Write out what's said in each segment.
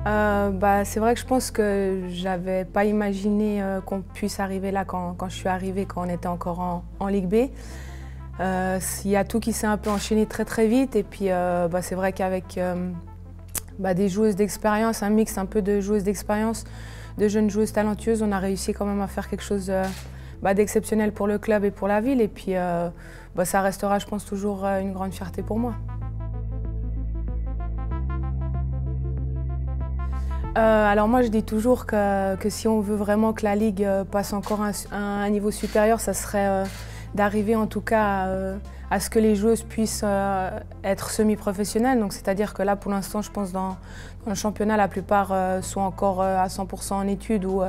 C'est vrai que je pense que j'avais pas imaginé qu'on puisse arriver là quand je suis arrivée, quand on était encore en Ligue B. Il y a tout qui s'est un peu enchaîné très très vite et puis c'est vrai qu'avec des joueuses d'expérience, un mix un peu de joueuses d'expérience, de jeunes joueuses talentueuses, on a réussi quand même à faire quelque chose d'exceptionnel pour le club et pour la ville et puis ça restera, je pense, toujours une grande fierté pour moi. Alors moi je dis toujours que si on veut vraiment que la Ligue passe encore à un niveau supérieur, ça serait d'arriver en tout cas à ce que les joueuses puissent être semi-professionnelles. Donc c'est-à-dire que là pour l'instant je pense dans le championnat la plupart sont encore à 100% en études ou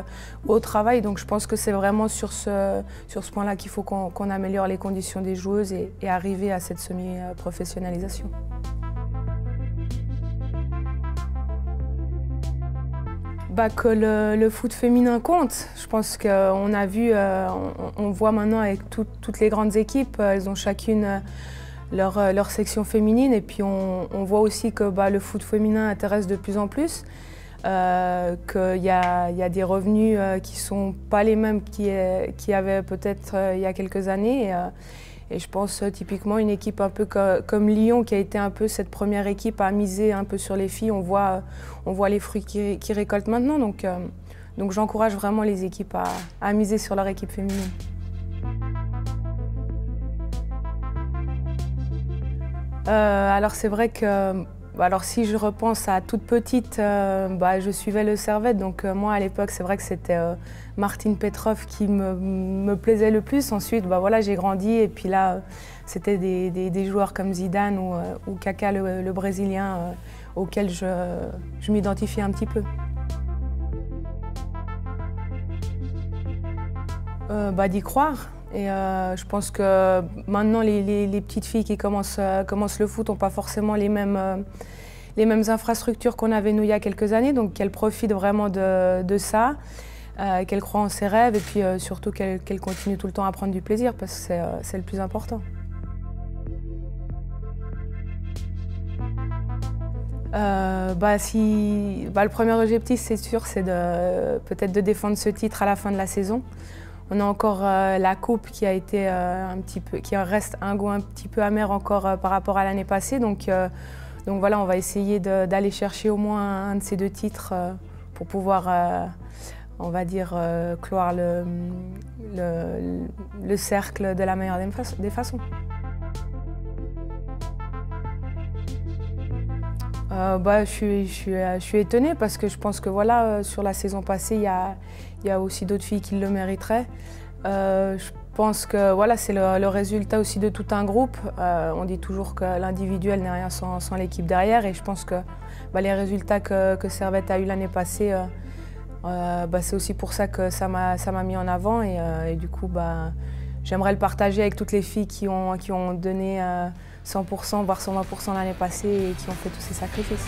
au travail. Donc je pense que c'est vraiment sur ce point-là qu'il faut qu'on améliore les conditions des joueuses et arriver à cette semi-professionnalisation. Que le foot féminin compte. Je pense qu'on a vu, on voit maintenant avec toutes les grandes équipes, elles ont chacune leur section féminine et puis on voit aussi que le foot féminin intéresse de plus en plus, qu'il y a des revenus qui ne sont pas les mêmes qu'il y avait peut-être il y a quelques années. Et je pense typiquement une équipe un peu comme Lyon qui a été un peu cette première équipe à miser un peu sur les filles. On voit les fruits qu'ils récoltent maintenant. Donc j'encourage vraiment les équipes à miser sur leur équipe féminine. Alors c'est vrai que si je repense à toute petite, je suivais le Servette. Donc moi à l'époque c'est vrai que c'était Martine Petrov qui me plaisait le plus. Ensuite j'ai grandi et puis là c'était des joueurs comme Zidane ou Kaká le Brésilien auxquels je m'identifiais un petit peu. D'y croire. Et je pense que maintenant, les petites filles qui commencent le foot n'ont pas forcément les mêmes infrastructures qu'on avait nous il y a quelques années, donc qu'elles profitent vraiment de ça, qu'elles croient en ses rêves et puis surtout qu'elles continuent tout le temps à prendre du plaisir parce que c'est le plus important. Le premier objectif, c'est sûr, c'est peut-être de défendre ce titre à la fin de la saison. On a encore la coupe qui a été qui reste un goût un petit peu amer encore par rapport à l'année passée. Donc voilà, on va essayer d'aller chercher au moins un de ces deux titres pour pouvoir, on va dire, clore le cercle de la meilleure des façons. Je suis étonnée parce que je pense que sur la saison passée, il y a aussi d'autres filles qui le mériteraient. Je pense que c'est le résultat aussi de tout un groupe. On dit toujours que l'individuel n'est rien sans l'équipe derrière et je pense que les résultats que Servette a eu l'année passée, c'est aussi pour ça que ça m'a mis en avant et du coup j'aimerais le partager avec toutes les filles qui ont donné 100%, voire 120% l'année passée et qui ont fait tous ces sacrifices.